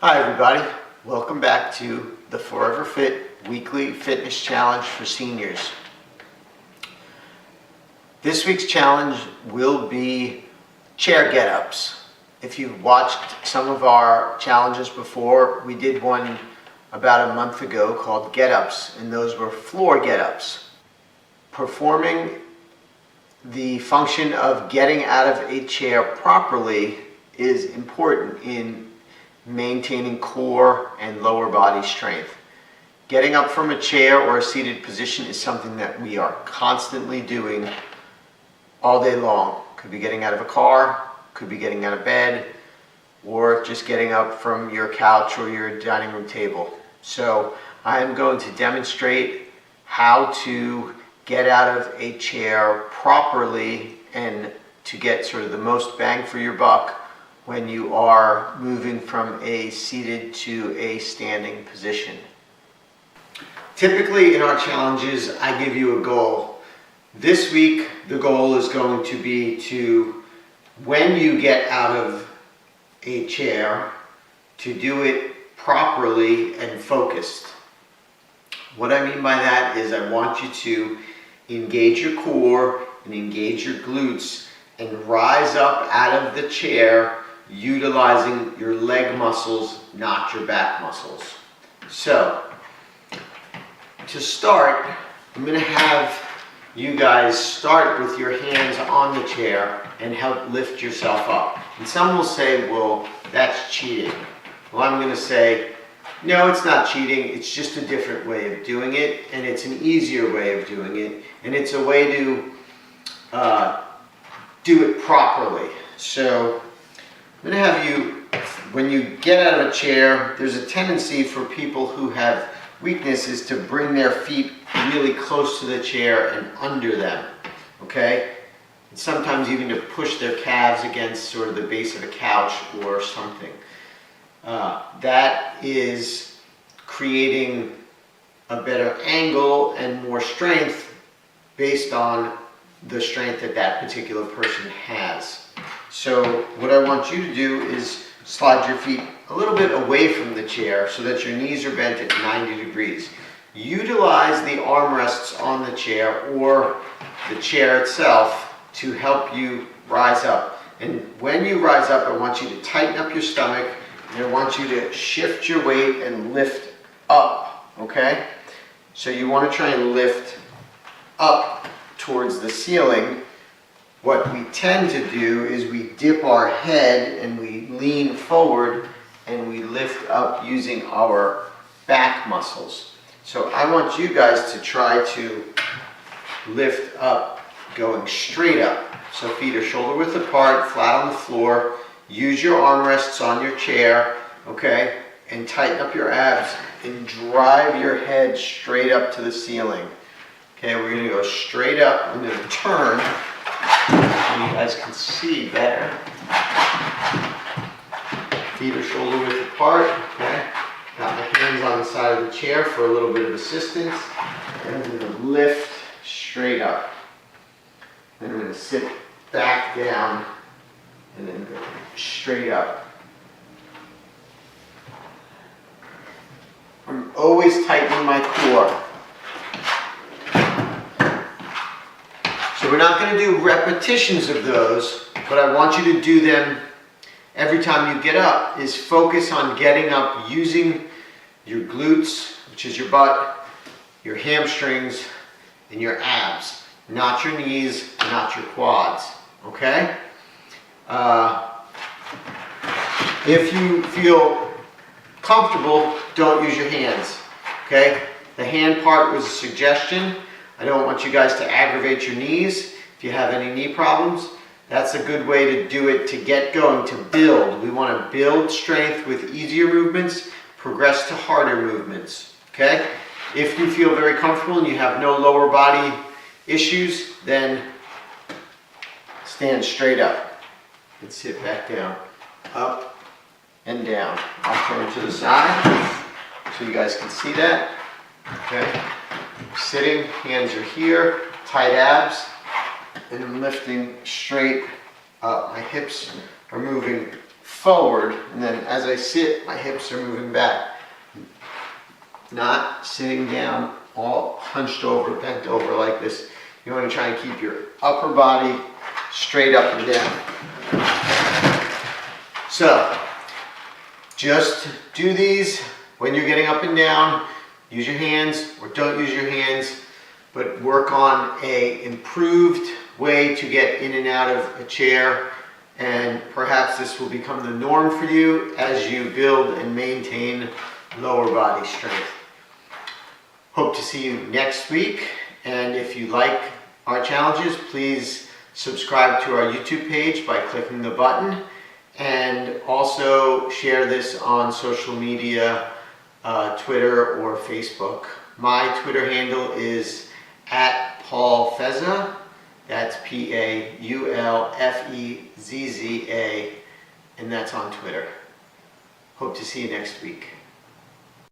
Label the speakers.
Speaker 1: Hi everybody, welcome back to the Forever Fit Weekly Fitness Challenge for Seniors. This week's challenge will be chair get-ups. If you've watched some of our challenges before, we did one about a month ago called get-ups, and those were floor get-ups. Performing the function of getting out of a chair properly is important in maintaining core and lower body strength. Getting up from a chair or a seated position is something that we are constantly doing all day long. Could be getting out of a car, could be getting out of bed, or just getting up from your couch or your dining room table. So I am going to demonstrate how to get out of a chair properly and to get sort of the most bang for your buck when you are moving from a seated to a standing position. Typically in our challenges, I give you a goal. This week, the goal is going to be to, when you get out of a chair, to do it properly and focused. What I mean by that is I want you to engage your core and engage your glutes and rise up out of the chair utilizing your leg muscles, not your back muscles. So, to start, I'm going to have you guys start with your hands on the chair and help lift yourself up. And some will say, well, that's cheating. Well, I'm going to say, no, it's not cheating. It's just a different way of doing it, and it's an easier way of doing it, and it's a way to do it properly. So I'm going to have you, when you get out of a chair, there's a tendency for people who have weaknesses to bring their feet really close to the chair and under them, okay? And sometimes even to push their calves against sort of the base of a couch or something. That is creating a better angle and more strength based on the strength that that particular person has. So what I want you to do is slide your feet a little bit away from the chair so that your knees are bent at 90 degrees. Utilize the armrests on the chair or the chair itself to help you rise up. And when you rise up, I want you to tighten up your stomach and I want you to shift your weight and lift up, okay? So you want to try and lift up towards the ceiling. What we tend to do is we dip our head and we lean forward and we lift up using our back muscles. So I want you guys to try to lift up going straight up. So feet are shoulder width apart, flat on the floor. Use your armrests on your chair, okay? And tighten up your abs and drive your head straight up to the ceiling. Okay, we're going to go straight up. I'm going to turn so you guys can see better. Feet are shoulder width apart, okay? Got my hands on the side of the chair for a little bit of assistance. And I'm going to lift straight up. Then I'm going to sit back down and then go straight up. I'm always tightening my core. So we're not going to do repetitions of those, but I want you to do them every time you get up, is focus on getting up using your glutes, which is your butt, your hamstrings, and your abs, not your knees, not your quads, okay? If you feel comfortable, don't use your hands, okay? The hand part was a suggestion. I don't want you guys to aggravate your knees. If you have any knee problems, that's a good way to do it, to get going, to build. We want to build strength with easier movements, progress to harder movements, okay? If you feel very comfortable and you have no lower body issues, then stand straight up and sit back down, up and down. I'll turn to the side so you guys can see that, okay? Sitting, hands are here, tight abs, and I'm lifting straight up. My hips are moving forward, and then as I sit, my hips are moving back. Not sitting down all hunched over, bent over like this. You want to try and keep your upper body straight up and down. So, just do these when you're getting up and down. Use your hands or don't use your hands, but work on an improved way to get in and out of a chair, and perhaps this will become the norm for you as you build and maintain lower body strength. Hope to see you next week, and if you like our challenges, please subscribe to our YouTube page by clicking the button, and also share this on social media, Twitter or Facebook. My Twitter handle is @PaulFezza, that's PaulFezza, and that's on Twitter. Hope to see you next week.